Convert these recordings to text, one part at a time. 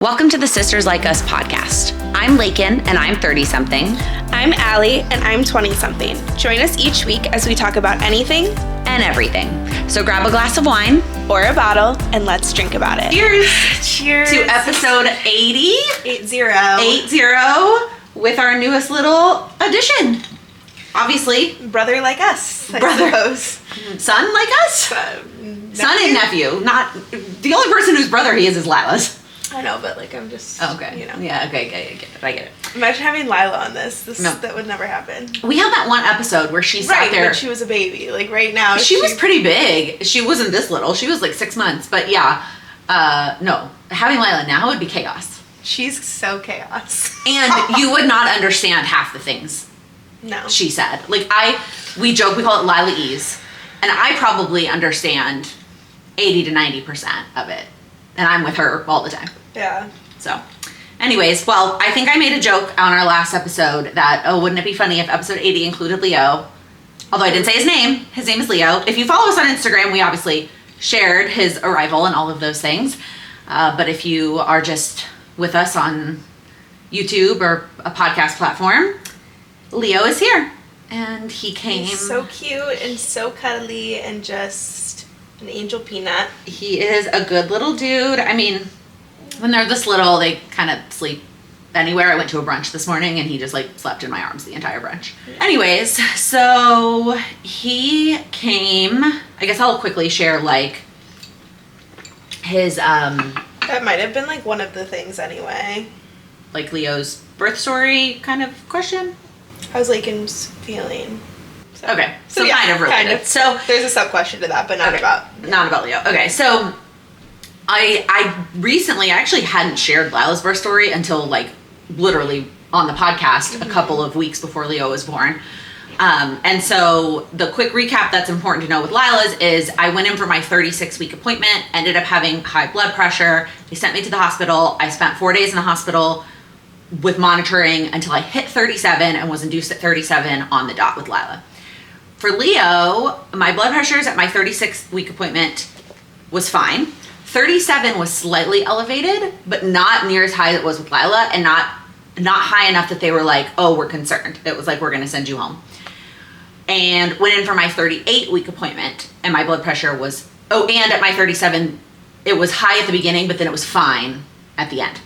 Welcome to the Sisters Like Us podcast. I'm Lakin, and I'm 30-something. I'm Allie, and I'm 20-something. Join us each week as we talk about anything and everything. So grab a glass of wine or a bottle, and let's drink about it. Cheers! Cheers! To episode 80. 80 with our newest little addition. Obviously. Brother like us, I suppose. Son like us? Son and nephew. Not the only person whose brother he is Lila's. I know, but like I'm just, okay. You know. Yeah, okay, I get it. Imagine having Lila on this. No. That would never happen. We had that one episode where she sat there. Right, she was a baby. Like right now. She was pretty big. She wasn't this little. She was like 6 months. But yeah, no. Having Lila now would be chaos. She's so chaos. And you would not understand half the things No. she said. Like we joke, we call it Lila-ese. And I probably understand 80 to 90% of it. And I'm with her all the time. Yeah. So, anyways, well, I think I made a joke on our last episode that, wouldn't it be funny if episode 80 included Leo? Although I didn't say his name. His name is Leo. If you follow us on Instagram, we obviously shared his arrival and all of those things. But if you are just with us on YouTube or a podcast platform, Leo is here. And he came. He's so cute and so cuddly and just an angel peanut. He is a good little dude. I mean, when they're this little, they kind of sleep anywhere. I went to a brunch this morning and he just like slept in my arms the entire brunch. Anyways, so he came. I guess I'll quickly share like his That might have been like one of the things anyway. like Leo's birth story kind of question. How's Lakin's feeling? So. Okay, so yeah, kind of related. So there's a sub question to that, but not about Leo. Okay, so I recently actually hadn't shared Lila's birth story until like literally on the podcast a couple of weeks before Leo was born. And so the quick recap that's important to know with Lila's is I went in for my 36-week appointment, ended up having high blood pressure. They sent me to the hospital. I spent 4 days in the hospital with monitoring until I hit 37 and was induced at 37 on the dot with Lila. For Leo, my blood pressures at my 36-week appointment was fine. 37 was slightly elevated, but not near as high as it was with Lila, and not high enough that they were like, oh, we're concerned. It was like, we're going to send you home. And went in for my 38-week appointment, and my blood pressure was, and at my 37, it was high at the beginning, but then it was fine at the end.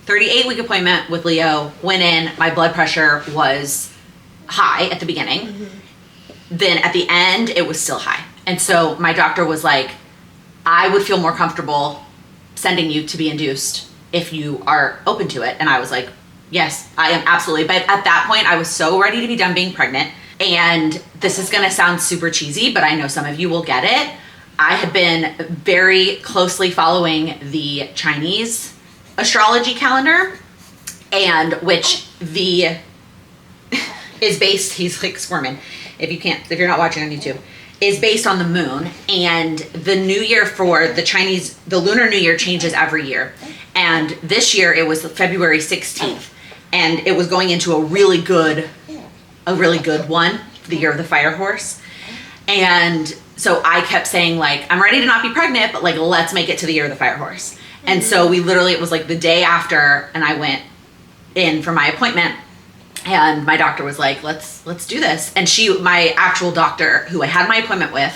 38-week appointment with Leo, went in, my blood pressure was high at the beginning. Mm-hmm. Then at the end, it was still high. And so my doctor was like, I would feel more comfortable sending you to be induced if you are open to it. And I was like, yes, I am absolutely. But at that point, I was so ready to be done being pregnant. And this is going to sound super cheesy, but I know some of you will get it. I had been very closely following the Chinese astrology calendar, and which is based, he's like squirming, if you're not watching on YouTube, is based on the moon. And the new year for the Chinese, the Lunar New Year changes every year. And this year it was February 16th. And it was going into a really good one, the year of the fire horse. And so I kept saying like, I'm ready to not be pregnant, but like, let's make it to the year of the fire horse. Mm-hmm. And so we literally, it was like the day after, and I went in for my appointment. And my doctor was like, let's do this. And my actual doctor, who I had my appointment with,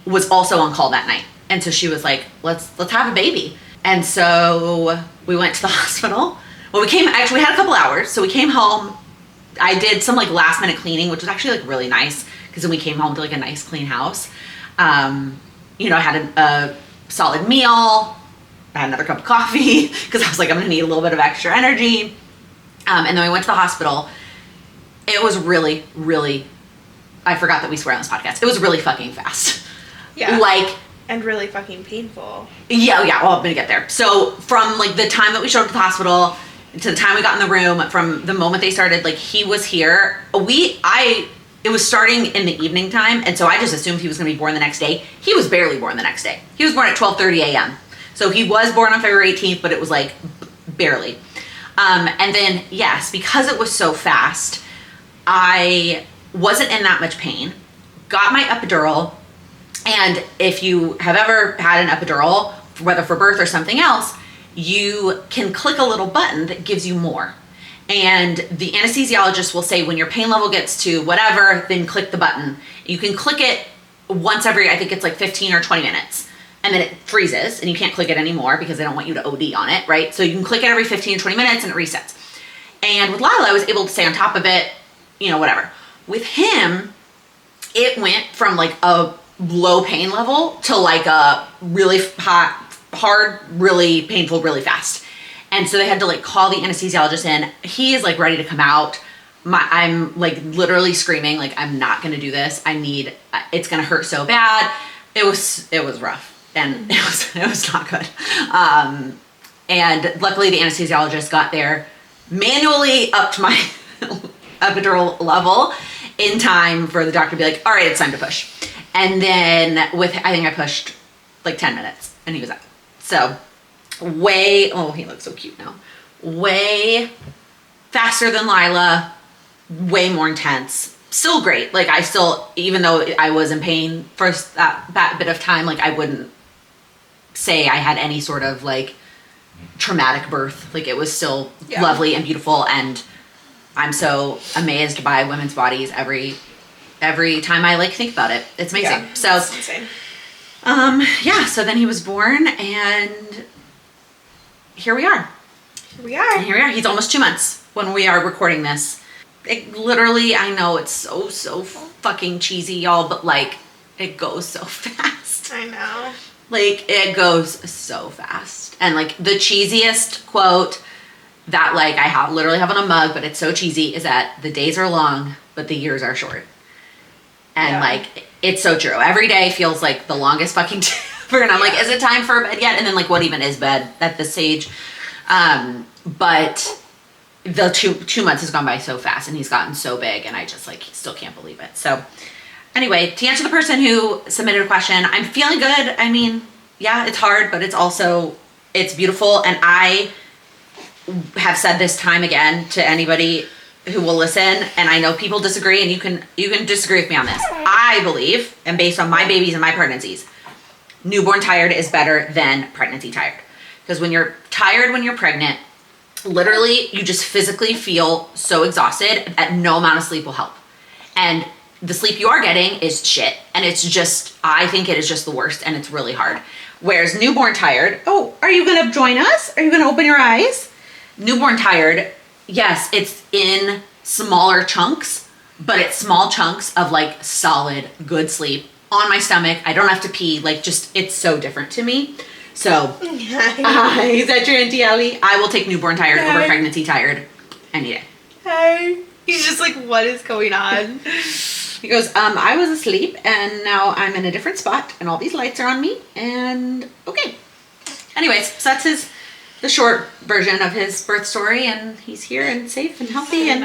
was also on call that night. And so she was like, let's have a baby. And so we went to the hospital. Well, we had a couple hours. So we came home. I did some like last minute cleaning, which was actually like really nice, because then we came home to like a nice clean house. I had a solid meal. I had another cup of coffee because I was like, I'm gonna need a little bit of extra energy. And then we went to the hospital. It was really, really, I forgot that we swear on this podcast. It was really fucking fast. Yeah. And really fucking painful. Yeah, well, I'm gonna get there. So from like the time that we showed up at the hospital to the time we got in the room, from the moment they started, like he was here, it was starting in the evening time. And so I just assumed he was gonna be born the next day. He was barely born the next day. He was born at 12:30 a.m. So he was born on February 18th, but it was like barely. And then, yes, because it was so fast, I wasn't in that much pain, got my epidural, and if you have ever had an epidural, whether for birth or something else, you can click a little button that gives you more. And the anesthesiologist will say, when your pain level gets to whatever, then click the button. You can click it once every, I think it's like 15 or 20 minutes. And then it freezes and you can't click it anymore because they don't want you to OD on it, right? So you can click it every 15 or 20 minutes and it resets. And with Lila, I was able to stay on top of it, whatever. With him, it went from like a low pain level to like a really hard, really painful, really fast. And so they had to like call the anesthesiologist in. He is like ready to come out. I'm like literally screaming, like, I'm not gonna do this. It's gonna hurt so bad. It was rough and it was not good. And luckily the anesthesiologist got there, manually upped my epidural level in time for the doctor to be like, all right, it's time to push. And then I think I pushed like 10 minutes and he was out. So he looks so cute now. Way faster than Lila, way more intense. Still great. Like even though I was in pain for that bit of time, like I wouldn't say I had any sort of like traumatic birth. Like it was still lovely and beautiful, and I'm so amazed by women's bodies every time I like think about it. It's amazing. Yeah, so it's insane. So then he was born and here we are. He's almost 2 months when we are recording this. It literally, I know it's so fucking cheesy, y'all, but like it goes so fast. I know. Like it goes so fast. And like the cheesiest quote that like I literally have on a mug, but it's so cheesy, is that the days are long, but the years are short. And like, it's so true. Every day feels like the longest fucking day ever. And I'm like, is it time for bed yet? And then like, what even is bed at this age? But the two months has gone by so fast and he's gotten so big and I just like still can't believe it. So anyway, to answer the person who submitted a question, I'm feeling good. I mean, yeah, it's hard, but it's beautiful. And I have said this time again to anybody who will listen, and I know people disagree, and you can disagree with me on this. I believe, and based on my babies and my pregnancies, newborn tired is better than pregnancy tired. Because when you're tired when you're pregnant, literally you just physically feel so exhausted that no amount of sleep will help. And the sleep you are getting is shit, and I think it is just the worst, and it's really hard. Whereas newborn tired, are you gonna join us? Are you gonna open your eyes? Newborn tired, yes, it's in smaller chunks, but it's small chunks of like solid, good sleep on my stomach. I don't have to pee, like just, it's so different to me. So, is that your Auntie Ellie? I will take newborn tired over pregnancy tired any day. Hey. He's just like, what is going on? He goes, I was asleep and now I'm in a different spot and all these lights are on me and okay. Anyways, so that's the short version of his birth story, and he's here and safe and healthy, and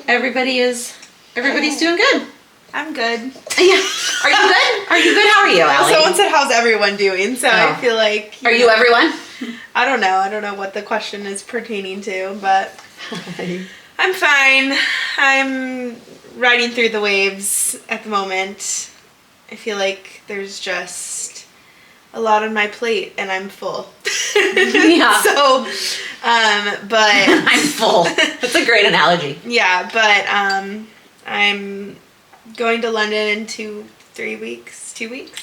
everybody's doing good. I'm good. Yeah. Are you good? Are you good? How are you, Allie? Someone said, how's everyone doing? So I feel like... Are you everyone? I don't know. I don't know what the question is pertaining to, but I'm fine. I'm riding through the waves at the moment. I feel like there's just a lot on my plate and I'm full. Yeah. So, but... I'm full. That's a great analogy. Yeah, but I'm going to London in 2 weeks.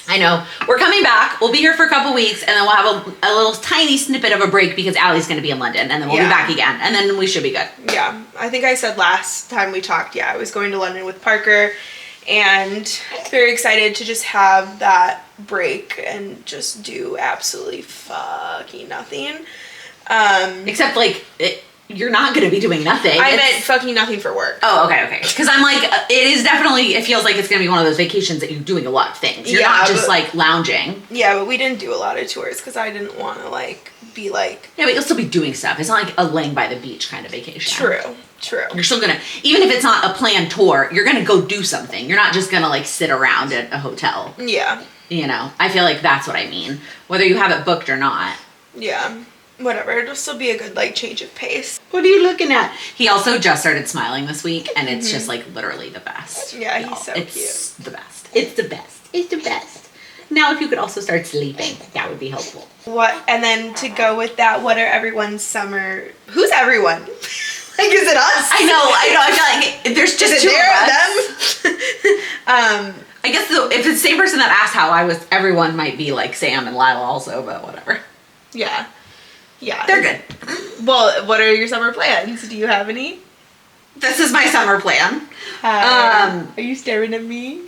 I know. We're coming back. We'll be here for a couple weeks and then we'll have a little tiny snippet of a break because Allie's going to be in London and then we'll be back again and then we should be good. Yeah. I think I said last time we talked, I was going to London with Parker and very excited to just have that break and just do absolutely fucking nothing. Except like you're not going to be doing nothing. I meant fucking nothing for work. Oh, okay. Because I'm like, it feels like it's going to be one of those vacations that you're doing a lot of things. You're not just like lounging. Yeah, but we didn't do a lot of tours because I didn't want to like be like... Yeah, but you'll still be doing stuff. It's not like a laying by the beach kind of vacation. True. You're still going to, even if it's not a planned tour, you're going to go do something. You're not just going to like sit around at a hotel. Yeah. I feel like that's what I mean. Whether you have it booked or not. Yeah. Whatever, it'll still be a good like change of pace. What are you looking at? He also just started smiling this week and it's just like literally the best. Yeah, he's so cute. It's the best. It's the best. Now, if you could also start sleeping, that would be helpful. What, and then to go with that, what are everyone's summer, who's everyone? Like, is it us? I know. I feel like there's just Is two it of us. I guess if it's the same person that asked how I was, everyone might be like Sam and Lila also, but whatever. Yeah. Yeah. They're good. Well, what are your summer plans? Do you have any? This is my summer plan. Are you staring at me?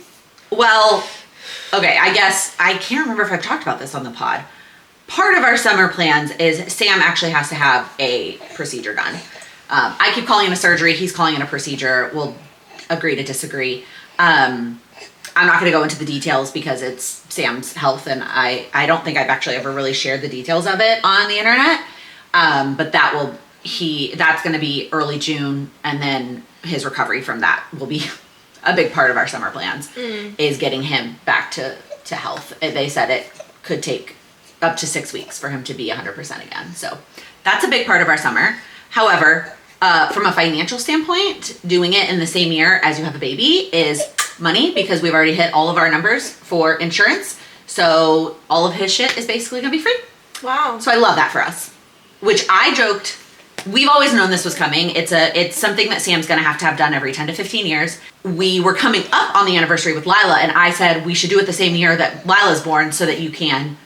Well, okay, I guess I can't remember if I've talked about this on the pod. Part of our summer plans is Sam actually has to have a procedure done. I keep calling it a surgery. He's calling it a procedure. We'll agree to disagree. I'm not going to go into the details because it's Sam's health, and I don't think I've actually ever really shared the details of it on the internet. But that's going to be early June, and then his recovery from that will be a big part of our summer plans, is getting him back to health. They said it could take up to 6 weeks for him to be 100% again. So that's a big part of our summer. However, from a financial standpoint, doing it in the same year as you have a baby is money, because we've already hit all of our numbers for insurance. So all of his shit is basically gonna be free. Wow. So I love that for us, which I joked, we've always known this was coming. It's something that Sam's gonna have to have done every 10 to 15 years. We were coming up on the anniversary with Lila, and I said we should do it the same year that Lila's born so that we can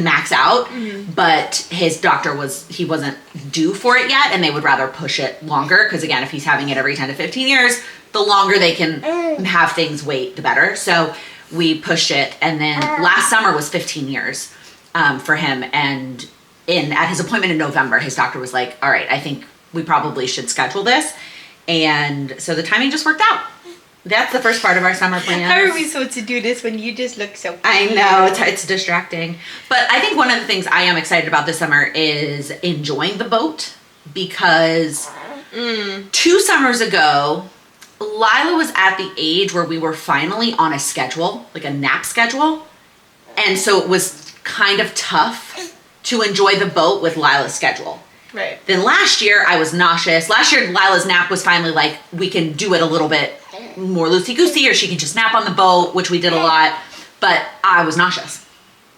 max out. But his doctor wasn't due for it yet, and they would rather push it longer, because again, if he's having it every 10 to 15 years, the longer they can have things wait, the better. So we pushed it, and then last summer was 15 years for him, and at his appointment in November, his doctor was like, all right, I think we probably should schedule this. And so the timing just worked out. That's the first part of our summer plans. How are we supposed to do this when you just look so cute? I know, it's distracting. But I think one of the things I am excited about this summer is enjoying the boat, because 2 summers ago, Lila was at the age where we were finally on a schedule, like a nap schedule. And so it was kind of tough to enjoy the boat with Lila's schedule. Right. Then last year I was nauseous. Last year Lila's nap was finally like, we can do it a little bit more loosey-goosey, or she can just nap on the boat, which we did a lot, but I was nauseous.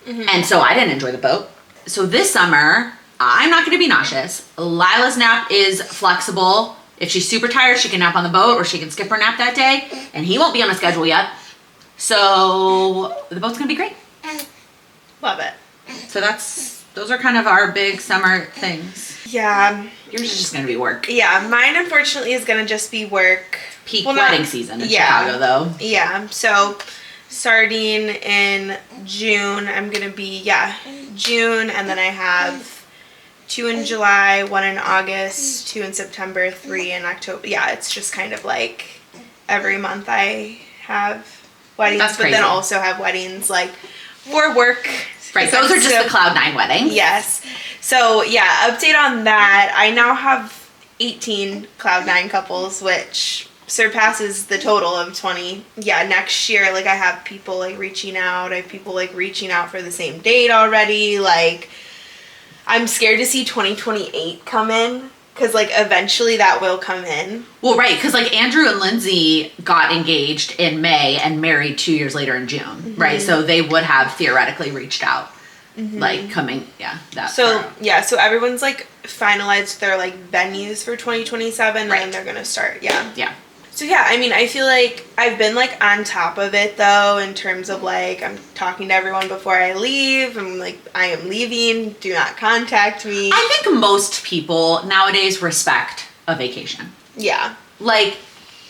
And so I didn't enjoy the boat. So this summer, I'm not gonna be nauseous. Lila's nap is flexible. If she's super tired, she can nap on the boat, or she can skip her nap that day, and he won't be on a schedule yet. So the boat's gonna be great. Love it. So those are kind of our big summer things. Yeah. Yours is just gonna be work. Yeah, mine unfortunately is gonna just be work. Peak wedding season in Chicago, though. Yeah, so starting in June, I'm gonna be, June, and then I have 2 in July, 1 in August, 2 in September, 3 in October. Yeah, it's just kind of like every month I have weddings, That's but crazy. then also have weddings like for work. Right, those are just the Cloud9 weddings. Yes. So yeah, update on that. I now have 18 Cloud9 couples, which surpasses the total of 20. Yeah, next year, like I have people like reaching out. I have people like reaching out for the same date already. Like, I'm scared to see 2028 come in, because like eventually that will come in. Well, right, because like Andrew and Lindsay got engaged in May and married 2 years later in June, right? So they would have theoretically reached out, like coming, that. So far. yeah, so everyone's like finalized their like venues for 2027, Right. and then they're gonna start. Yeah. Yeah. So yeah, I mean, I feel like I've been like on top of it though, in terms of like I'm talking to everyone before I leave. I'm like, I am leaving. Do not contact me. I think most people nowadays respect a vacation. Yeah. Like,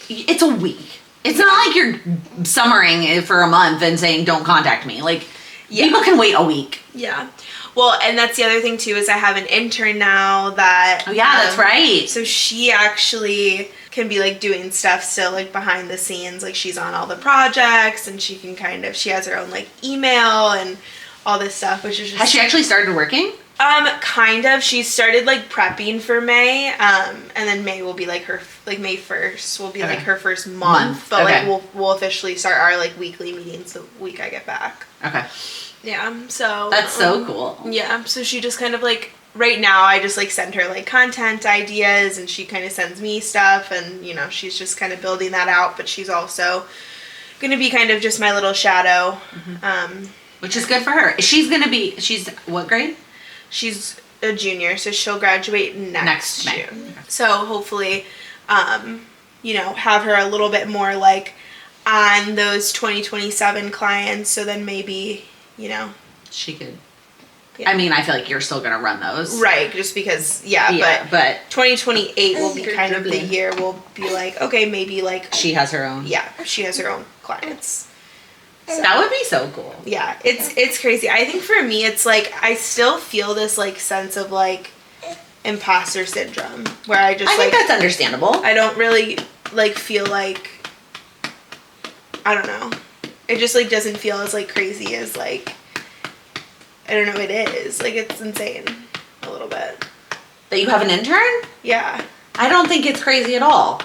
it's a week. It's not like you're summering for a month and saying, don't contact me. Like, people can wait a week. Yeah. Well, and that's the other thing too, is I have an intern now that. Oh, yeah, that's right. So she actually can be like doing stuff still like behind the scenes. Like she's on all the projects, and she can she has her own like email and all this stuff, which is just. Has she actually started working? Kind of. She started like prepping for May, and then May will be like May 1st will be like her first month. But Okay. like we'll officially start our like weekly meetings the week I get back. Okay. Yeah. So That's so cool. yeah. So she just kind of like right now I just like send her like content ideas, and she kind of sends me stuff, and she's just kind of building that out. But she's also gonna be kind of just my little shadow. which is good for her. She's what grade? She's a junior, so she'll graduate next May. June. Okay. So hopefully, have her a little bit more like on those 2027 clients. So then maybe, She could. Yeah. I mean, I feel like you're still gonna run those. Right, just because, but 2028 will be kind of the year we'll be like, okay, maybe like, she has her own. yeah, she has her own clients. So, That would be so cool. yeah, it's crazy. I think for me, it's like, I still feel this like sense of like imposter syndrome where I just I think that's understandable. I don't really like feel like, I don't know. It just like doesn't feel as like crazy as like, I don't know, it is. Like, it's insane a little bit. That you have an intern? Yeah. I don't think it's crazy at all.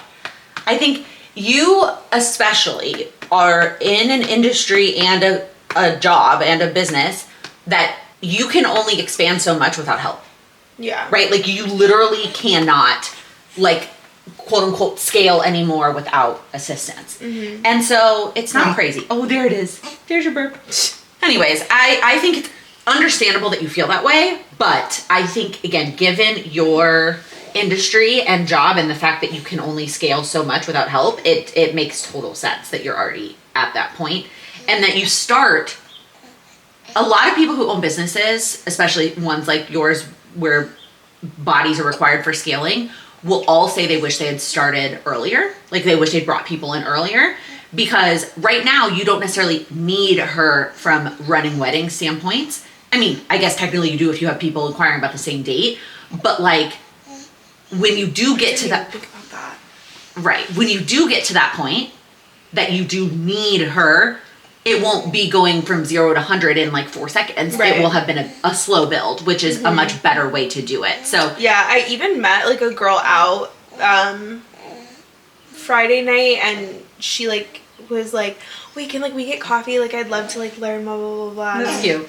I think you especially are in an industry and a job and a business that you can only expand so much without help, Yeah. right? Like you literally cannot like quote unquote scale anymore without assistance. Mm-hmm. And so it's not crazy. Oh, there it is. There's your burp. Anyways, I think it's understandable that you feel that way, but I think again, given your industry and job and the fact that you can only scale so much without help, it makes total sense that you're already at that point and that you start. A lot of people who own businesses, especially ones like yours where bodies are required for scaling, will all say they wish they had started earlier. Like they wish they'd brought people in earlier, because right now you don't necessarily need her from running wedding standpoints. I mean, I guess technically you do if you have people inquiring about the same date, but like when you do get to that, think about that. right, when you do get to that point that you do need her, it won't be going from 0 to 100 in like 4 seconds. Right. It will have been a slow build, which is a much better way to do it. So Yeah, I even met like a girl out Friday night, and she like was like, "Wait, can like we get coffee? Like I'd love to like learn blah blah blah blah." that's cute.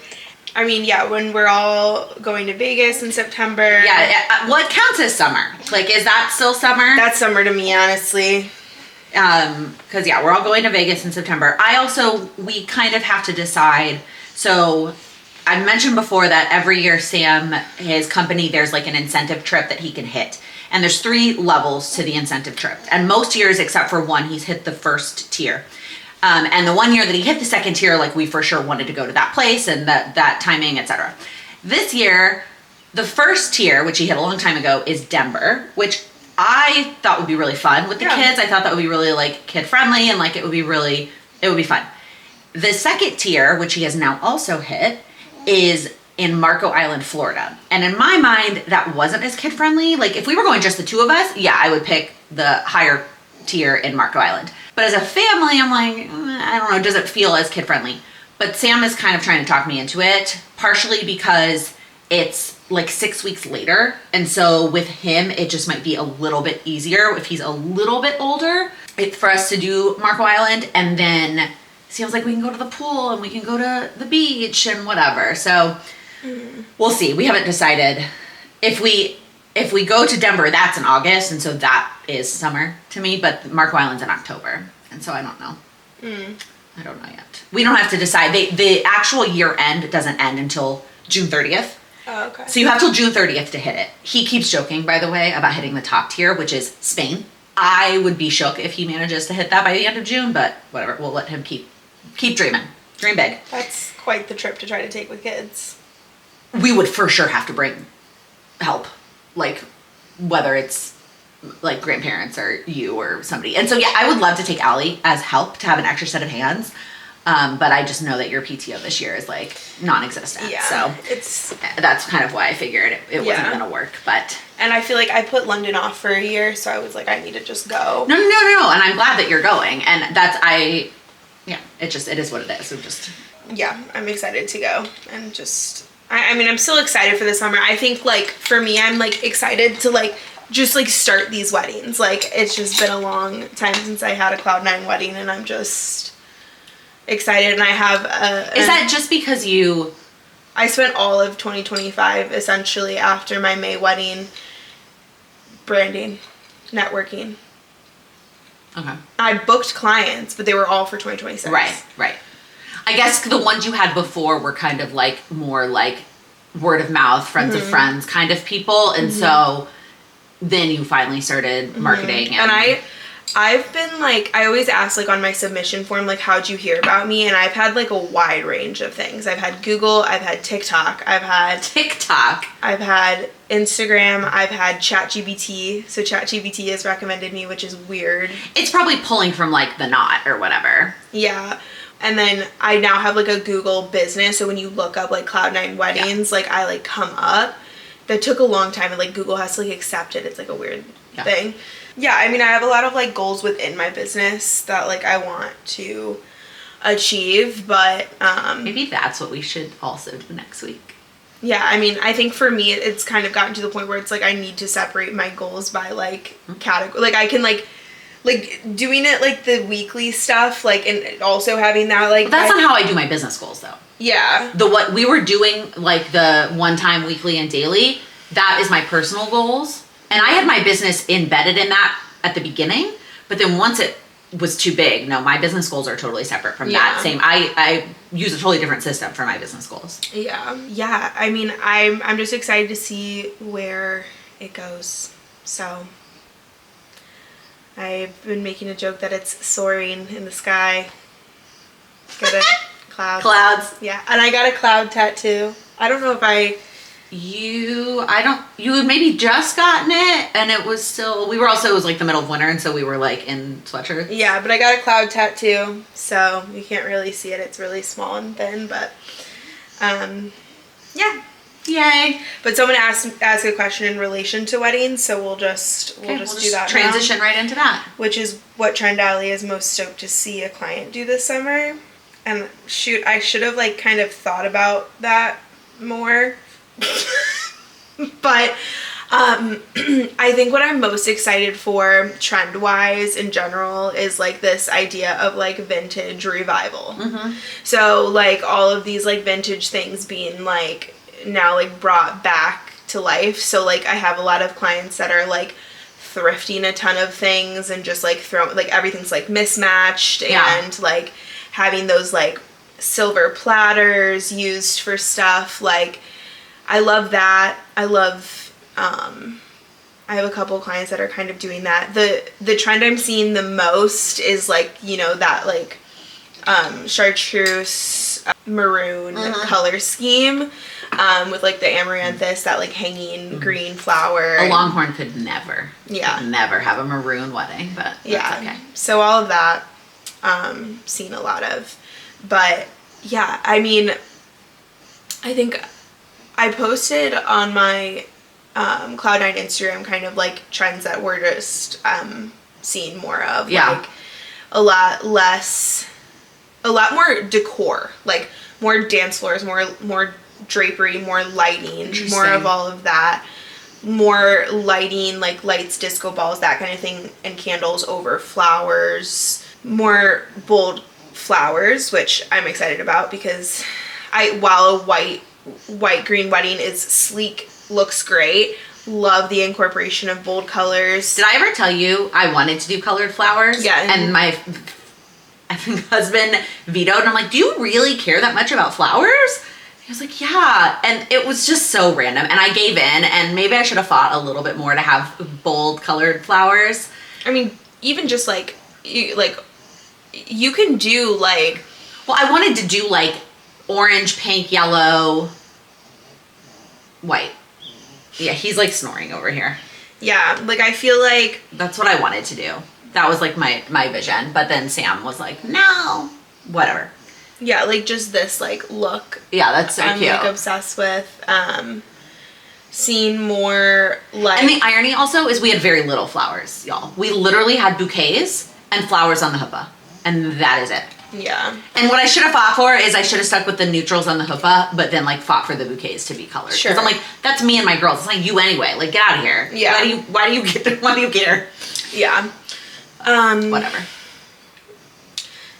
I mean, yeah, when we're all going to Vegas in September. Yeah, what counts as summer? Like, is that still summer? That's summer to me, honestly. Because yeah, we're all going to Vegas in September. We kind of have to decide. So I mentioned before that every year Sam, his company, there's like an incentive trip that he can hit. And there's 3 levels to the incentive trip. And most years, except for one, he's hit the first tier. And the one year that he hit the second tier, like we for sure wanted to go to that place and that timing, etc. This year, the first tier, which he hit a long time ago, is Denver, which I thought would be really fun with the kids. I thought that would be really like kid friendly and like it would be fun. The second tier, which he has now also hit, is in Marco Island, Florida. And in my mind, that wasn't as kid friendly. Like if we were going just the 2 of us, yeah, I would pick the higher tier in Marco Island. But as a family, I'm like, I don't know, does it feel as kid friendly? But Sam is kind of trying to talk me into it, partially because it's like 6 weeks later. And so with him, it just might be a little bit easier if he's a little bit older for us to do Marco Island. And then Sam's like, we can go to the pool and we can go to the beach and whatever. So we'll see. We haven't decided. If we go to Denver, that's in August, and so that is summer to me, but Marco Island's in October, and so I don't know. I don't know yet. We don't have to decide. The actual year end doesn't end until June 30th. Oh, okay. So you have till June 30th to hit it. He keeps joking, by the way, about hitting the top tier, which is Spain. I would be shook if he manages to hit that by the end of June, but whatever. We'll let him keep dreaming. Dream big. That's quite the trip to try to take with kids. We would for sure have to bring help, like whether it's like grandparents or you or somebody. And so yeah, I would love to take Allie as help to have an extra set of hands. But I just know that your PTO this year is like non-existent. Yeah, So that's kind of why I figured it wasn't going to work. But and I feel like I put London off for a year, so I was like, I need to just go. No. And I'm glad that you're going. And it is what it is. So just Yeah, I'm excited to go and just. I mean, I'm still excited for the summer. I think like for me, I'm like excited to like just like start these weddings. Like it's just been a long time since I had a Cloud9 wedding, and I'm just excited. And I have is that just because I spent all of 2025 essentially after my May wedding branding, networking. Okay. I booked clients, but they were all for 2026. Right. I guess the ones you had before were kind of like more like word of mouth, friends of friends kind of people. And so then you finally started marketing. And I've been like, I always ask like on my submission form, like, how'd you hear about me? And I've had like a wide range of things. I've had Google, I've had TikTok, I've had Instagram, I've had ChatGPT. So ChatGPT has recommended me, which is weird. It's probably pulling from like The Knot or whatever. Yeah. And then I now have like a Google business. So when you look up like Cloud9 weddings, like I like come up. That took a long time, and like Google has to like accept it. It's like a weird thing. Yeah, I mean, I have a lot of like goals within my business that like I want to achieve, but maybe that's what we should also do next week. Yeah, I mean, I think for me it's kind of gotten to the point where it's like I need to separate my goals by like category. Like I can like doing it like the weekly stuff, like, and also having that like. But that's not how I do my business goals though. Yeah. What we were doing, like the one time, weekly, and daily, that is my personal goals. And I had my business embedded in that at the beginning, but then once it was too big, no, my business goals are totally separate from that same. I use a totally different system for my business goals. Yeah. Yeah. I mean, I'm just excited to see where it goes. So I've been making a joke that it's soaring in the sky. Get it? Clouds. Yeah. And I got a cloud tattoo. I don't know if you had maybe just gotten it, and it was still, it was like the middle of winter, and so we were like in sweatshirts. Yeah, but I got a cloud tattoo, so you can't really see it. It's really small and thin, but yeah. Yay. But someone asked a question in relation to weddings, so we'll just do that transition right into that. Which is what Trend Alley is most stoked to see a client do this summer. And shoot, I should have like kind of thought about that more. But I think what I'm most excited for trend-wise in general is like this idea of like vintage revival. So like all of these like vintage things being like now like brought back to life. So like I have a lot of clients that are like thrifting a ton of things and just like throwing like everything's like mismatched and like having those like silver platters used for stuff. Like I love that. I love I have a couple clients that are kind of doing that. The trend I'm seeing the most is like, you know, that like chartreuse maroon color scheme with like the amaranthus, that like hanging green flower. A Longhorn could never have a maroon wedding, but that's okay. So all of that seen a lot of. But yeah, I mean, I think I posted on my Cloud9 Instagram kind of like trends that we're just seeing more of. Like a lot more decor, like more dance floors, more drapery, more lighting, more of all of that. More lighting, like lights, disco balls, that kind of thing, and candles over flowers. More bold flowers, which I'm excited about because while a white green wedding is sleek, looks great, love the incorporation of bold colors. Did I ever tell you I wanted to do colored flowers? Yeah. And my husband vetoed, and I'm like, do you really care that much about flowers? He was like, yeah. And it was just so random, and I gave in, and maybe I should have fought a little bit more to have bold colored flowers. I mean, even just like you can do like, well, I wanted to do like orange, pink, yellow, white. Yeah, he's like snoring over here. Yeah, like I feel like that's what I wanted to do. That was like my vision. But then Sam was like, no, whatever. Yeah, like just this like look. Yeah, that's so cute. I'm like obsessed with. Seeing more like. And the irony also is we had very little flowers, y'all. We literally had bouquets and flowers on the huppah. And that is it. Yeah. And what I should have fought for is I should have stuck with the neutrals on the huppah, but then like fought for the bouquets to be colored. Sure. Because I'm like, that's me and my girls. It's like you anyway. Like, get out of here. Yeah. Why do you care? Yeah. Whatever.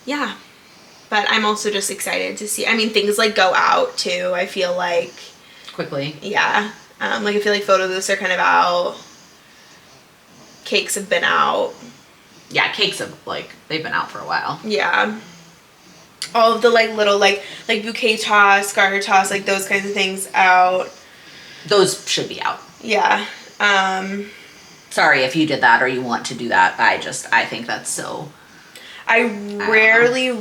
Yeah. But I'm also just excited to see. I mean, things like go out too. I feel like quickly. Yeah. Like I feel like photo booths are kind of out. Cakes have been out. Yeah, cakes have like they've been out for a while. Yeah. all of the like little like bouquet toss, garter toss, like those kinds of things out. Those should be out. Yeah. Sorry if you did that or you want to do that. I think that's so. I rarely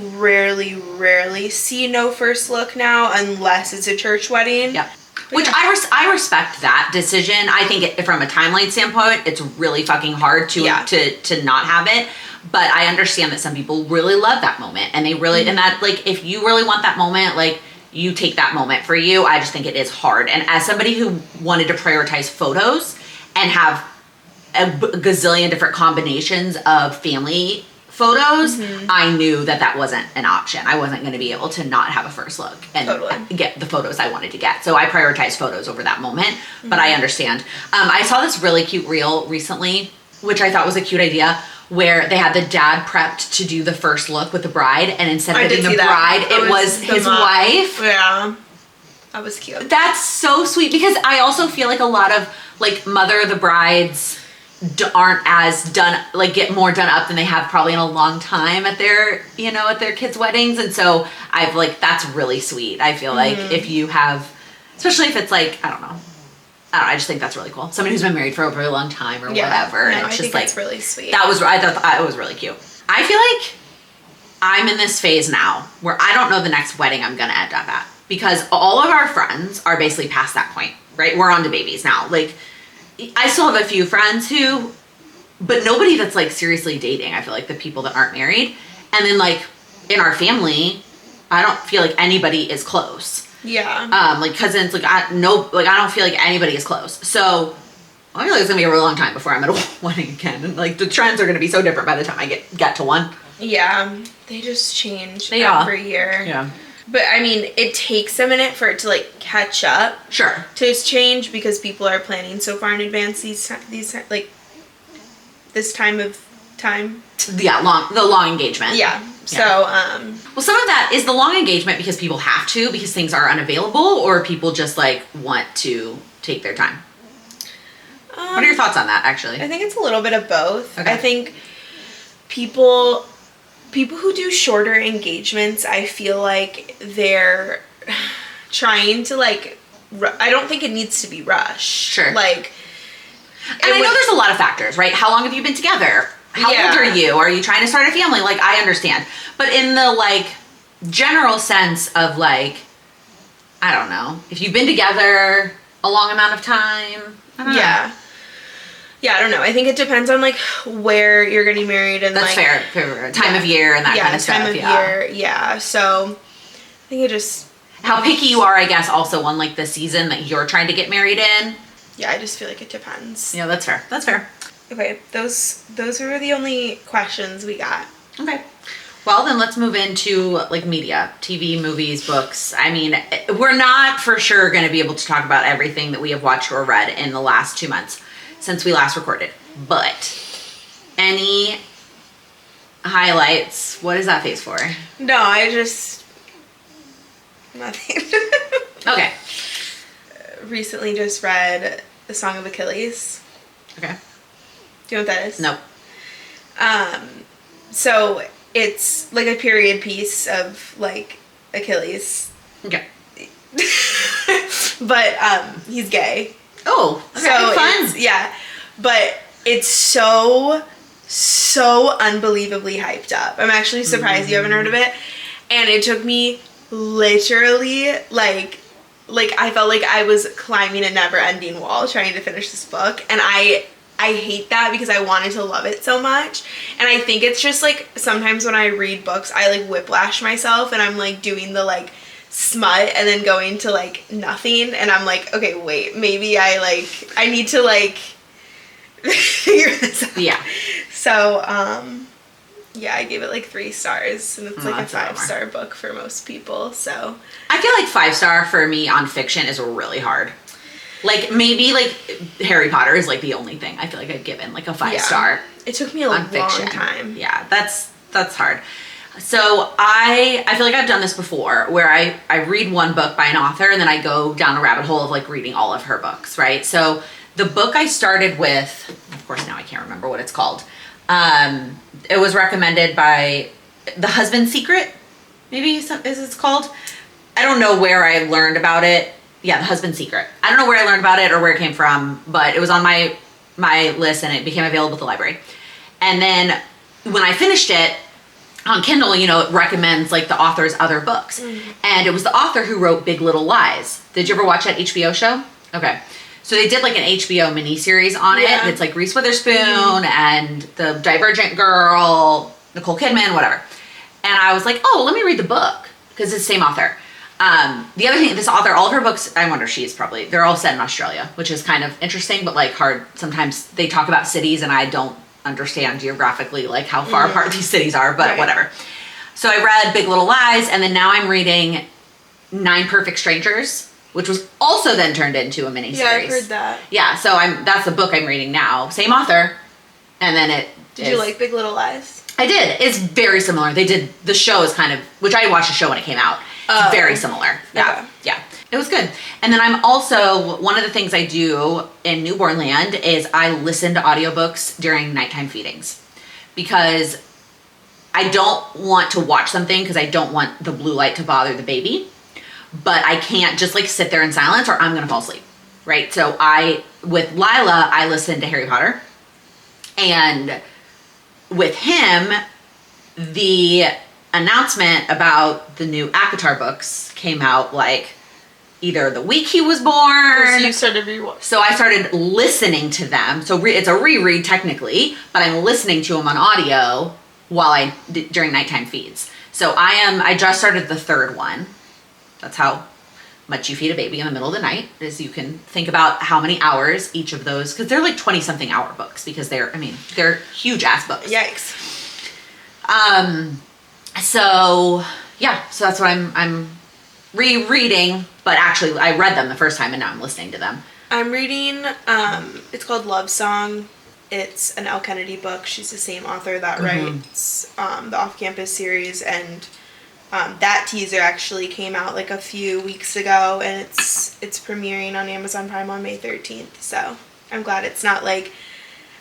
see no first look now unless it's a church wedding. Yep. Which I respect that decision. I think from a timeline standpoint, it's really fucking hard to not have it. But I understand that some people really love that moment, and they really and that like if you really want that moment, like you take that moment for you. I just think it is hard. And as somebody who wanted to prioritize photos and have a gazillion different combinations of family photos, I knew that wasn't an option. I wasn't going to be able to not have a first look and get the photos I wanted to get. So I prioritized photos over that moment, but I understand. I saw this really cute reel recently, which I thought was a cute idea, where they had the dad prepped to do the first look with the bride, and instead of getting the bride, it was his wife. Yeah. That was cute. That's so sweet, because I also feel like a lot of like mother of the brides aren't as done, like get more done up than they have probably in a long time at their kids' weddings. And so I've like, that's really sweet. I feel like if you have, especially if it's like, I don't know, I just think that's really cool. Somebody who's been married for a very long time or whatever. No, and it's I just think like, it's really sweet. I thought it was really cute. I feel like I'm in this phase now where I don't know the next wedding I'm going to end up at, because all of our friends are basically past that point, right? We're on to babies now. Like, I still have a few friends but nobody that's like seriously dating. I feel like the people that aren't married. And then like in our family, I don't feel like anybody is close. Yeah. Like cousins, like I don't feel like anybody is close. So I feel like it's gonna be a really long time before I'm at a wedding again. And like the trends are gonna be so different by the time I get to one. Yeah. They just change every year. Yeah. But I mean, it takes a minute for it to like catch up. Sure. To change, because people are planning so far in advance these like this time of time. Yeah, the long engagement. Yeah. So well, some of that is the long engagement because people have to, because things are unavailable, or people just like want to take their time. What are your thoughts on that, actually? I think it's a little bit of both. Okay. I think people who do shorter engagements, I feel like they're trying to like, I don't think it needs to be rushed. Sure. Like, and I know there's a lot of factors, right? How long have you been together? How old are you? Are you trying to start a family? Like, I understand. But in the like general sense of like, I don't know, if you've been together a long amount of time, I don't know. Yeah, I don't know. I think it depends on like where you're getting married and that's like fair. Time of year and that kind of stuff. Time of year. Yeah. So I think it just how picky you are, I guess, also on like the season that you're trying to get married in. Yeah, I just feel like it depends. Yeah, that's fair. Okay, those were the only questions we got. Okay. Well, then let's move into like media, TV, movies, books. I mean, we're not for sure going to be able to talk about everything that we have watched or read in the last 2 months since we last recorded. But any highlights? What is that face for? No, I just nothing. Okay. Recently just read The Song of Achilles. Okay. Do you know what that is? Nope. So it's like a period piece of like Achilles. Okay. But he's gay. Oh, okay. So Fun. Yeah. But it's so unbelievably hyped up. I'm actually surprised you haven't heard of it. And it took me literally like I felt like I was climbing a never-ending wall trying to finish this book, and I hate that because I wanted to love it so much. And I think it's just like sometimes when I read books I like whiplash myself and I'm like doing the like smut and then going to like nothing, and I'm like, okay, wait, maybe I need to like figure this out. Yeah. So yeah, I gave it like 3 stars, and it's like a 5-star book for most people. So I feel like 5-star for me on fiction is really hard. Like maybe like Harry Potter is like the only thing I feel like I've given like a 5-star. It took me a long time. Yeah, that's hard. So I feel like I've done this before, where I read one book by an author and then I go down a rabbit hole of like reading all of her books, right? So the book I started with, of course now I can't remember what it's called. It was recommended by The Husband's Secret. maybe it's called. I don't know where I learned about it. Yeah, The Husband's Secret. I don't know where I learned about it or where it came from, but it was on my list and it became available at the library. And then when I finished it on Kindle, you know, it recommends like the author's other books. And it was the author who wrote Big Little Lies. Did you ever watch that HBO show? Okay. So they did like an HBO miniseries on it. It's like Reese Witherspoon and the Divergent girl, Nicole Kidman, whatever. And I was like, oh, let me read the book because it's the same author. The other thing, this author, all of her books, I wonder they're all set in Australia, which is kind of interesting, but like hard. Sometimes they talk about cities and I don't understand geographically like how far apart these cities are, but whatever. So I read Big Little Lies, and then now I'm reading 9 Perfect Strangers, which was also then turned into a miniseries. Yeah, I've heard that. Yeah, so that's the book I'm reading now. Same author, and then Did you like Big Little Lies? I did. It's very similar. The show is kind of, which I watched the show when it came out. It's very similar. Yeah. Okay. Yeah. It was good. And then I'm also, one of the things I do in newborn land is I listen to audiobooks during nighttime feedings because I don't want to watch something because I don't want the blue light to bother the baby, but I can't just like sit there in silence or I'm going to fall asleep. Right. So with Lila, I listen to Harry Potter, and with him, the announcement about the new ACOTAR books came out like either the week he was born. So you started rewatching. So I started listening to them. So it's a reread technically, but I'm listening to them on audio during nighttime feeds. So I just started the 3rd one. That's how much you feed a baby in the middle of the night, is you can think about how many hours each of those, because they're like 20 something hour books because they're huge ass books. Yikes. So that's what I'm rereading, but actually I read them the first time and now I'm listening to them. I'm reading, it's called Love Song. It's an Elle Kennedy book. She's the same author that writes the Off Campus series, and that teaser actually came out like a few weeks ago, and it's premiering on Amazon Prime on May 13th. So I'm glad it's not like,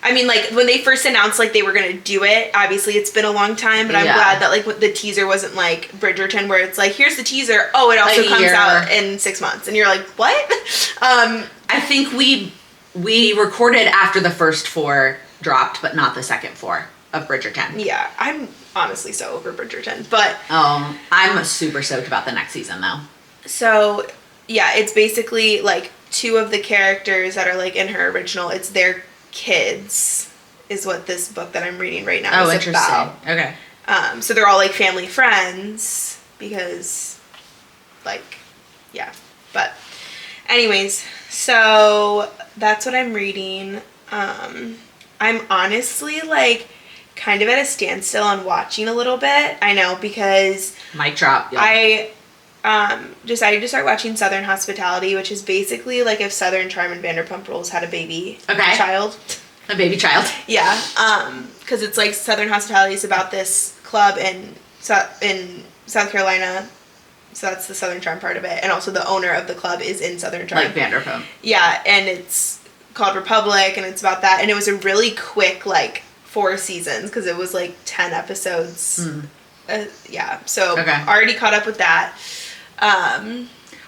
I mean, like when they first announced like they were gonna do it, obviously it's been a long time, but I'm glad that like the teaser wasn't like Bridgerton, where it's like, here's the teaser. Oh, it also comes out in 6 months, and you're like, what? I think we recorded after the first 4 dropped, but not the second 4 of Bridgerton. Yeah, I'm honestly so over Bridgerton, but I'm super stoked about the next season though. So yeah, it's basically like 2 of the characters that are like in her original, it's their kids is what this book that I'm reading right now is about. Okay. So they're all like family friends because like, yeah, but anyways, so that's what I'm reading. I'm honestly like kind of at a standstill on watching a little bit. I know, because mic drop. Yep. I decided to start watching Southern Hospitality, which is basically like if Southern Charm and Vanderpump Rules had a baby child. A baby child. Yeah. Because it's like Southern Hospitality is about this club in South Carolina. So that's the Southern Charm part of it. And also the owner of the club is in Southern Charm. Like Vanderpump. Yeah. And it's called Republic, and it's about that. And it was a really quick, like, 4 seasons, because it was like 10 episodes. Yeah. So already caught up with that.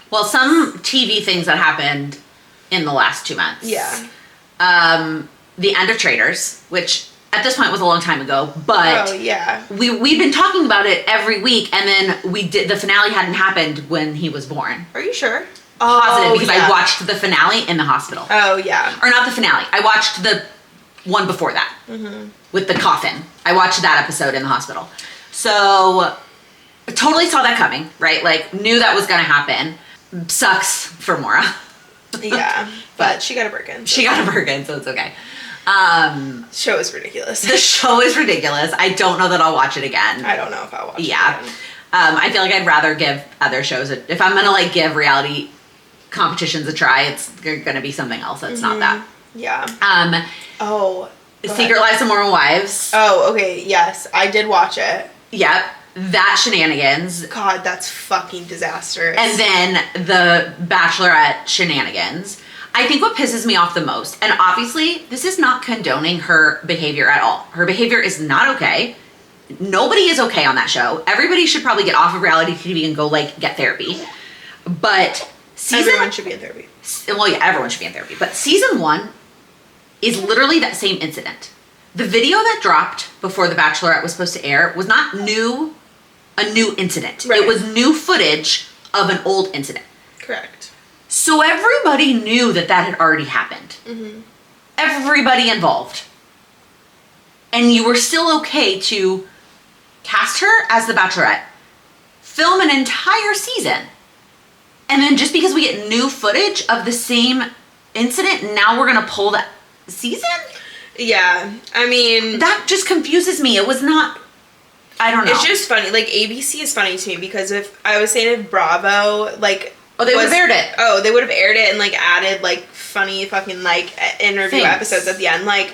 Well, some TV things that happened in the last 2 months. Yeah. The end of Traitors, which at this point was a long time ago, but we've been talking about it every week, and then the finale hadn't happened when he was born. Are you sure? Positive, because I watched the finale in the hospital. Oh, yeah. Or not the finale. I watched the one before that with the coffin. I watched that episode in the hospital. So totally saw that coming, right? Like, knew that was going to happen. Sucks for Maura. Yeah, but she got a Birkin. She got a Birkin, so it's okay. Show is ridiculous. The show is ridiculous. I don't know that I'll watch it again. I don't know if I'll watch it again. I feel like I'd rather give other shows if I'm gonna like give reality competitions a try, it's gonna be something else that's not that. Yeah. Secret Lives of Mormon Wives. Oh, okay, yes. I did watch it. Yep. That shenanigans. God, that's fucking disastrous. And then the Bachelorette shenanigans. I think what pisses me off the most, and obviously this is not condoning her behavior at all. Her behavior is not okay. nobody is okay on that show. Everybody should probably get off of reality TV and go like get therapy. But Everyone should be in therapy. well, yeah, everyone should be in therapy. But season 1 is literally that same incident. The video that dropped before The Bachelorette was supposed to air was not a new incident. Right. It was new footage of an old incident. Correct. So everybody knew that had already happened. Mm-hmm. Everybody involved. And you were still okay to cast her as The Bachelorette, film an entire season, and then just because we get new footage of the same incident, now we're going to pull that season? Yeah. I mean, That just confuses me. It was not, I don't know. it's just funny. Like, ABC is funny to me because if I was saying if Bravo, like... Oh, they would have aired it. Oh, they would have aired it and, like, added, like, funny fucking, like, interview Thanks. episodes at the end. Like,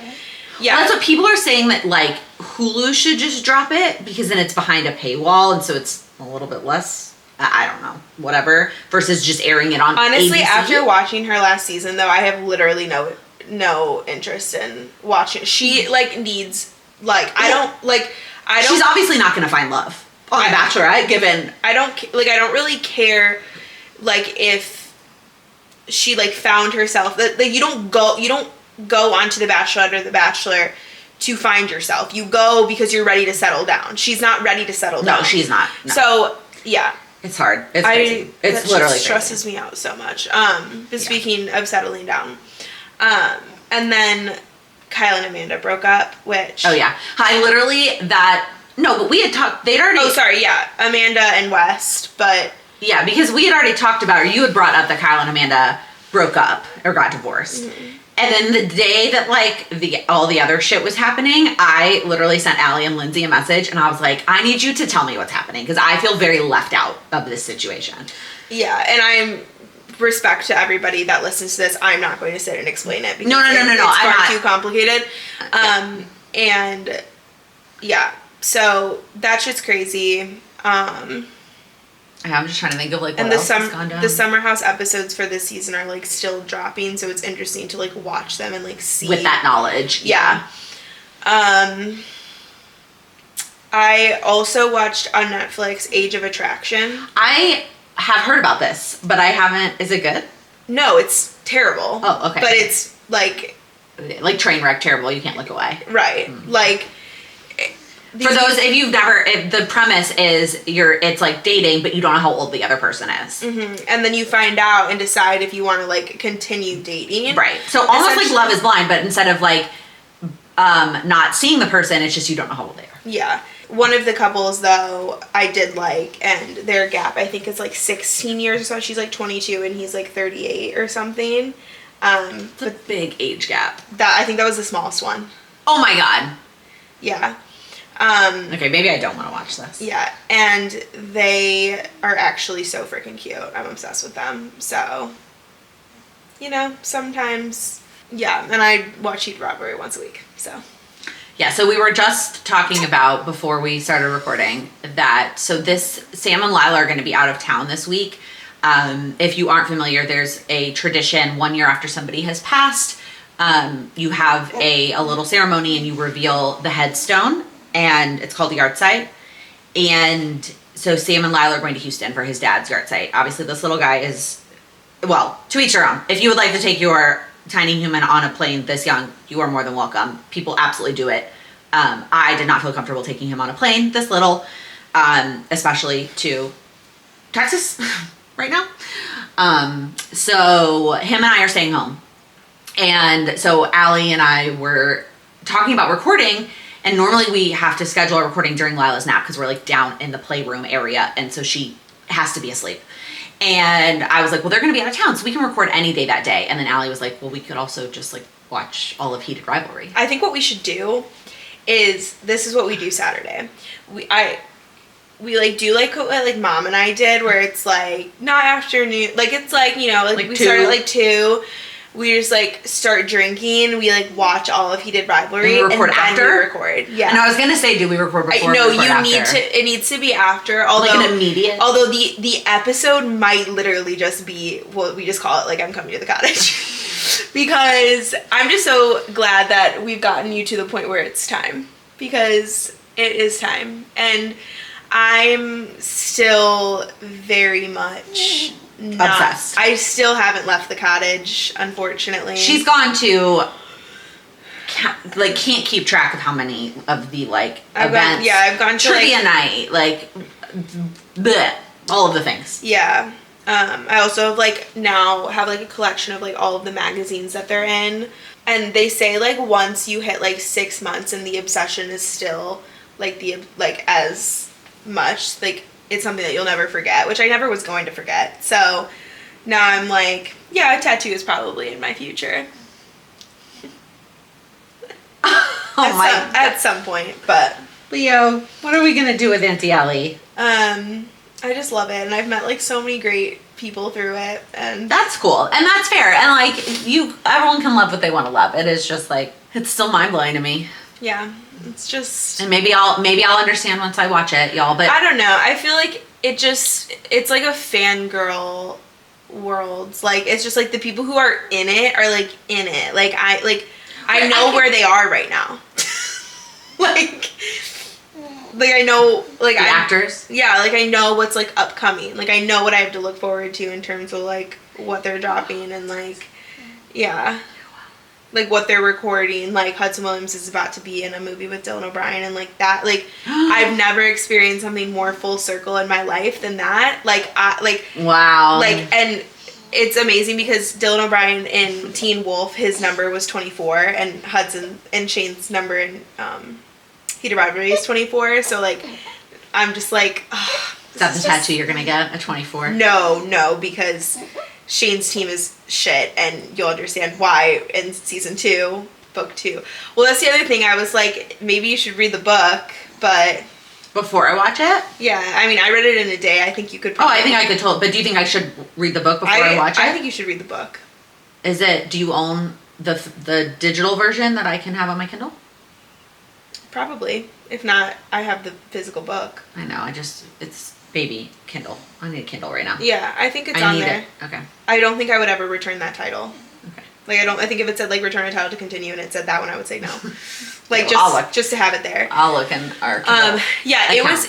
yeah. Well, that's what people are saying, that, like, Hulu should just drop it because then it's behind a paywall and so it's a little bit less, I don't know, whatever, versus just airing it on Honestly, ABC. after watching her last season, though, I have literally no interest in watching. She, like, needs, like, I don't... She's obviously not going to find love on The Bachelorette, given... I don't really care, like, if she, like, found herself. Like, you don't go onto The Bachelorette or The Bachelor to find yourself. You go because you're ready to settle down. She's not ready to settle down. No, she's not. No. So, yeah. It's hard. It's crazy. It's that literally just stresses me out so much. But speaking of settling down, and then Kyle and Amanda broke up, which... Oh, yeah. But we had talked... They'd already... Oh, sorry, yeah. Amanda and West, but... Yeah, because we had already talked about, or you had brought up that Kyle and Amanda broke up or got divorced. Mm-hmm. And then the day that, like, all the other shit was happening, I literally sent Allie and Lindsay a message, and I was like, I need you to tell me what's happening, because I feel very left out of this situation. Yeah, and I'm... Respect to everybody that listens to this, I'm not going to sit and explain it because No, it's I'm far not. too complicated. And yeah, so that shit's crazy. I'm just trying to think of, like, what And else has gone down. the Summer House episodes for this season are, like, still dropping, so it's interesting to, like, watch them and, like, see. With that knowledge. Yeah. I also watched on Netflix Age of Attraction. I have heard about this, but I haven't... Is it good? No, it's terrible. Oh, okay. But it's, like... Like train wreck terrible, you can't look away. Right. Like... For those, if the premise is it's like dating, but you don't know how old the other person is. Mm-hmm. And then you find out and decide if you want to, like, continue dating. Right. So almost like Love is Blind, but instead of, like, not seeing the person, it's just you don't know how old they are. Yeah. One of the couples, though, I did like, and their gap, I think, is, like, 16 years or so. She's, like, 22 and he's, like, 38 or something. It's a big age gap. I think that was the smallest one. Oh, my God. Yeah. Okay, maybe I don't want to watch this. Yeah, and they are actually so freaking cute. I'm obsessed with them. So, you know, sometimes, yeah. And I watch Heat Robbery once a week, so. Yeah, so we were just talking about, before we started recording, that, so Sam and Lila are going to be out of town this week. If you aren't familiar, there's a tradition 1 year after somebody has passed, you have a little ceremony and you reveal the headstone, and it's called the yard site. And so Sam and Lila are going to Houston for his dad's yard site. Obviously, this little guy is, well, to each their own. If you would like to take your tiny human on a plane this young, you are more than welcome. People absolutely do it. I did not feel comfortable taking him on a plane this little, especially to Texas right now. So him and I are staying home. And so Allie and I were talking about recording, and normally we have to schedule a recording during Lila's nap because we're, like, down in the playroom area, and so she has to be asleep. And I was like, well, they're going to be out of town, so we can record any day that day. And then Allie was like, well, we could also just, like, watch all of Heated Rivalry. I think what we should do is, this is what we do Saturday. We like do like what like Mom and I did, where it's like not afternoon, like it's like, you know, like we 2. start at like 2. We just like start drinking. We like watch all of Heated Rivalry and we record after. We record, yeah. And I was gonna say, do we record before? No, record you after? need to. It needs to be after. Although, like an immediate. Although the episode might literally just be what we just call it, like I'm coming to the cottage, because I'm just so glad that we've gotten you to the point where it's time. Because It is time. And I'm still very much not Obsessed. I still haven't left the cottage, unfortunately. She's gone to can't keep track of how many of the events. I've gone to trivia night, bleh, all of the things. Yeah. I also now have a collection of all of the magazines that they're in, and they say once you hit 6 months and the obsession is still as much, it's something that you'll never forget, which I never was going to forget. So now I'm a tattoo is probably in my future. At some point, but Leo, what are we gonna do with Auntie Ellie? I just love it, and I've met so many great people through it, and That's cool, and that's fair, and everyone can love what they want to love. It is just it's still mind blowing to me. yeah, it's just, And maybe I'll understand once I watch it, y'all. But I don't know. I feel it's like a fangirl world. It's just the people who are in it are in it. I know where they are right now. I know the actors. Yeah, I know what's upcoming. I know what I have to look forward to in terms of what they're dropping and yeah. What they're recording. Hudson Williams is about to be in a movie with Dylan O'Brien and that. I've never experienced something more full circle in my life than that. Wow. And it's amazing because Dylan O'Brien in Teen Wolf, his number was 24, and Hudson and Shane's number in Heated Rivalry is 24. So I'm just oh, Is that the tattoo you're gonna get? A 24? No, because Shane's team is shit, and you'll understand why in season 2, book 2. Well, that's the other thing. I was maybe you should read the book, but Before I watch it? yeah, I mean, I read it in a day. I think you could. I think I could but do you think I should read the book before I watch it? I think you should read the book. Do you own the digital version that I can have on my Kindle? Probably. If not, I have the physical book. I know. It's baby Kindle. I need a Kindle right now. Yeah, I think it's I on need there. it. Okay. I don't think I would ever return that title. Okay. I think if it said return a title to continue and it said that one, I would say no. I'll just to have it there. I'll look in our Kindle yeah, account. it was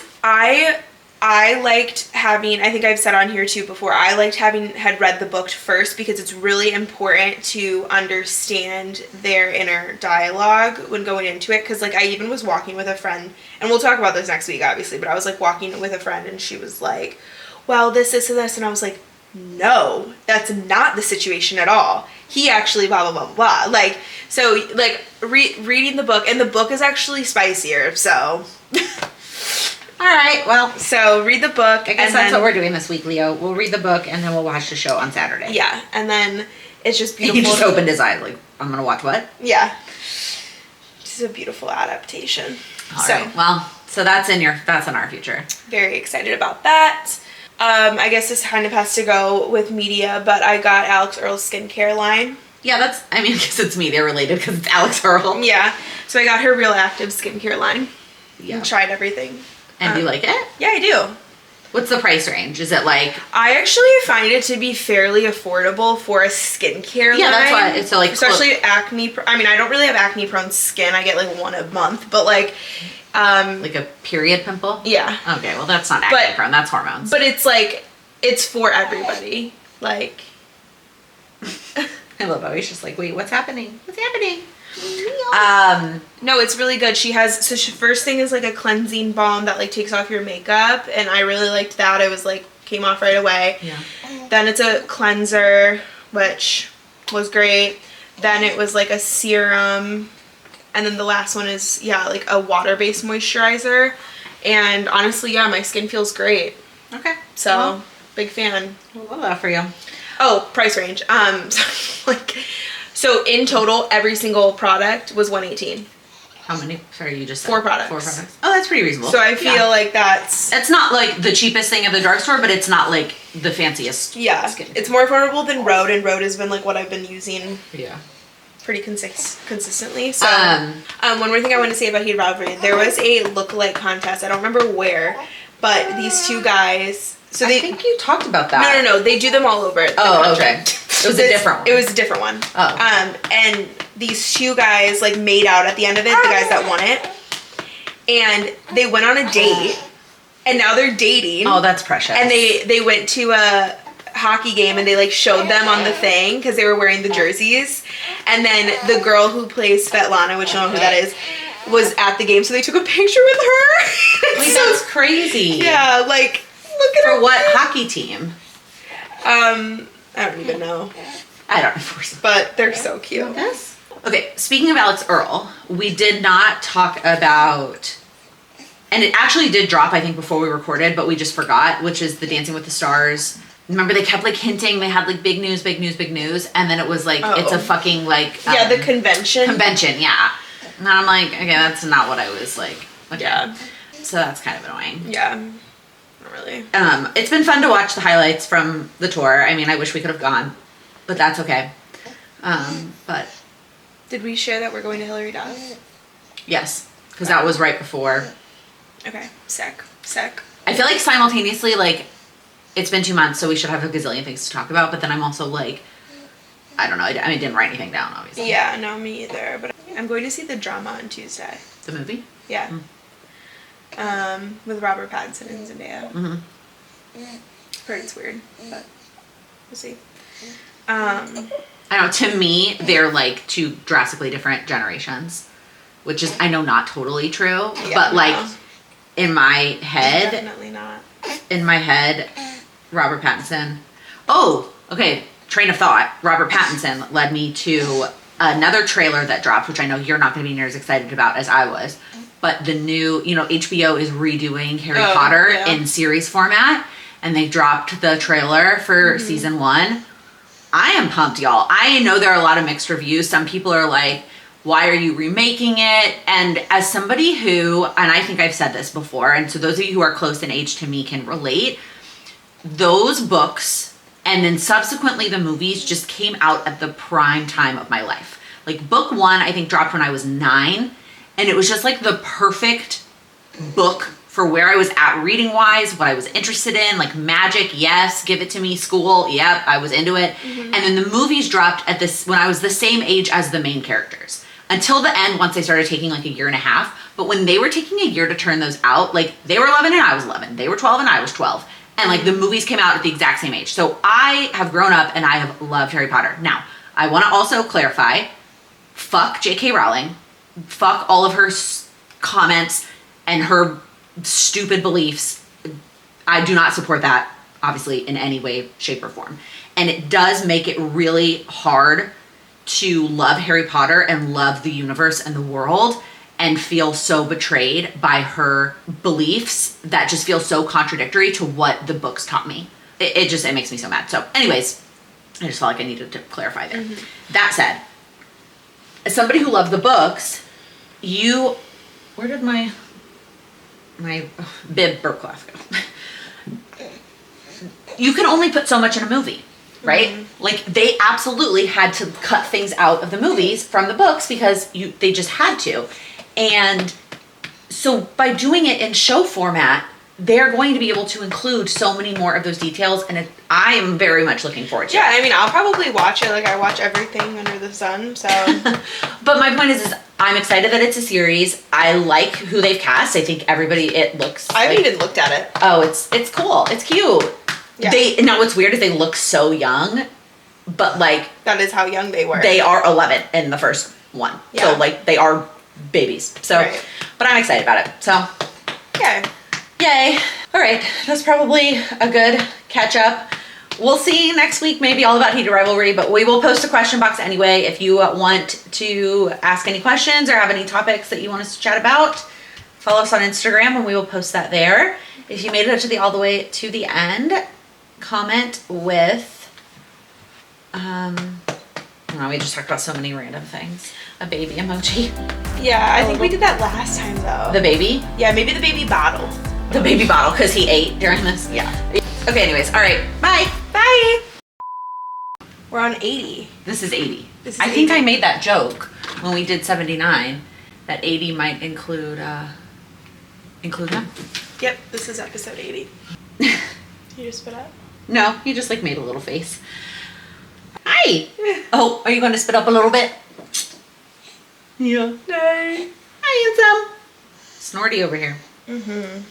I liked having, I think I've said on here too before, I liked had read the book first because it's really important to understand their inner dialogue when going into it. Because I even was walking with a friend, and we'll talk about this next week obviously, but I was walking with a friend and she was well, this, and this, and I was no, that's not the situation at all. He actually blah, blah, blah, blah. So reading the book, and the book is actually spicier, so... All right, well, so read the book. I guess that's what we're doing this week, Leo. We'll read the book and then we'll watch the show on Saturday. Yeah, and then it's just beautiful. He just opened his eyes I'm going to watch what? Yeah. It's a beautiful adaptation. All right, well, so that's in our future. Very excited about that. I guess this kind of has to go with media, but I got Alex Earl's skincare line. Yeah, I guess it's media related because it's Alex Earl. Yeah, so I got her Real Active skincare line. Yeah. And tried everything. And do you like it? Yeah, I do. What's the price range? Is it I actually find it to be fairly affordable for a skincare line. Yeah, that's why it's so especially acne. I mean, I don't really have acne prone skin. I get one a month, but a period pimple? Yeah. Okay, well that's not acne prone. That's hormones. But it's it's for everybody. I love how he's just wait, what's happening? What's happening? No, it's really good. She has, first thing is a cleansing balm that takes off your makeup, and I really liked that. It was came off right away. Yeah. Then it's a cleanser, which was great. Then it was a serum, and then the last one is a water-based moisturizer. And honestly, yeah, my skin feels great. Okay. So big fan. We'll love that for you. Oh, price range. So in total, every single product was $118. How many? Sorry, you just said 4 products. 4 products. Oh, that's pretty reasonable. So I feel that's... It's not the cheapest thing at the drugstore, but it's not the fanciest. Yeah, it's more affordable than Rhode, and Rhode has been what I've been using. Yeah. Pretty consistently. So, one more thing I want to say about Heated Rivalry. There was a lookalike contest. I don't remember where, but these two guys... So I think you talked about that. No. They do them all over. Okay. It was a different one. It was a different one. Oh. And these two guys made out at the end of it, the guys that won it. and they went on a date, and now they're dating. Oh, that's precious. And they went to a hockey game, and they like showed them on the thing because they were wearing the jerseys. And then the girl who plays Svetlana, which you know who that is, was at the game, so they took a picture with her. Wait, that's crazy. Yeah, like look at For her. what hockey team? I don't even know, I don't know. but they're so cute. Yes. Okay, speaking of Alex Earl, we did not talk about, and it actually did drop, I think, before we recorded, but we just forgot, which is the Dancing with the Stars. Remember, they kept like hinting they had like big news, big news, big news, and then it was like, it's a fucking like Yeah, the convention. convention, yeah. And I'm like, okay, that's not what I was like. Okay. Yeah. So that's kind of annoying. Yeah. Not really. It's been fun to watch the highlights from the tour. I mean, I wish we could have gone, but that's okay. But Did we share that we're going to Hillary Duff? yes, because that was right before. Okay. Sick. I feel like simultaneously, like, it's been 2 months, so we should have a gazillion things to talk about, but then I'm also like, I don't know, I didn't write anything down, obviously. Yeah, no, me either. But I'm going to see the drama on Tuesday. The movie? Yeah. With Robert Pattinson and Zendaya. Mm-hmm. Heard it's weird, but we'll see. I know, to me, they're like two drastically different generations, which is, I know, not totally true, Yeah, but like, no. in my head, Definitely not. Robert Pattinson. Oh, okay. Train of thought. Robert Pattinson led me to another trailer that dropped, which I know you're not going to be near as excited about as I was. But the new, HBO is redoing Harry Potter in series format, and they dropped the trailer for season 1. I am pumped, y'all. I know there are a lot of mixed reviews. Some people are like, why are you remaking it? And as somebody who, and I think I've said this before, and so those of you who are close in age to me can relate, those books and then subsequently the movies just came out at the prime time of my life. Like book 1, I think dropped when I was 9, and it was just like the perfect book for where I was at reading wise, what I was interested in, like magic, yes, give it to me, school, yep, I was into it. And then the movies dropped at this when I was the same age as the main characters. Until the end, once they started taking like a year and a half. But when they were taking a year to turn those out, like they were 11 and I was 11. They were 12 and I was 12. And like the movies came out at the exact same age. So I have grown up and I have loved Harry Potter. Now, I want to also clarify, fuck J.K. Rowling. Fuck all of her comments and her stupid beliefs. I do not support that, obviously, in any way, shape, or form. And it does make it really hard to love Harry Potter and love the universe and the world and feel so betrayed by her beliefs that just feel so contradictory to what the books taught me. It makes me so mad. So anyways, I just felt like I needed to clarify there. That said, as somebody who loved the books, where did my bib burp cloth go? You can only put so much in a movie. Right? Like they absolutely had to cut things out of the movies from the books because they just had to. And so by doing it in show format, they're going to be able to include so many more of those details, and I am very much looking forward to it. Yeah, I mean, I'll probably watch it. Like I watch everything under the sun, so. But my point is I'm excited that it's a series. I like who they've cast. I think it looks I haven't even looked at it. Oh, it's cool. It's cute. Yeah. Now what's weird is they look so young, but like that is how young they were. they are 11 in the first one. Yeah. So like they are babies. So, Right. But I'm excited about it. So, Okay. yay. All right. That's probably a good catch up. We'll see next week, maybe all about Heated Rivalry, but we will post a question box anyway. If you want to ask any questions or have any topics that you want us to chat about, follow us on Instagram and we will post that there. If you made it all the way to the end, comment with, we just talked about so many random things. A baby emoji. Yeah, I think we did that last time though. The baby? Yeah, maybe the baby bottle. The baby bottle, because he ate during this? Yeah. Okay, anyways, all right, bye. Bye. We're on 80. This is 80. This is I think 80. I made that joke when we did 79, that 80 might include them. Yep, this is episode 80. You just spit up? No, you just like made a little face. Hi. Oh, are you going to spit up a little bit? Yeah. No. Hi, handsome. Snorty over here. Mm-hmm.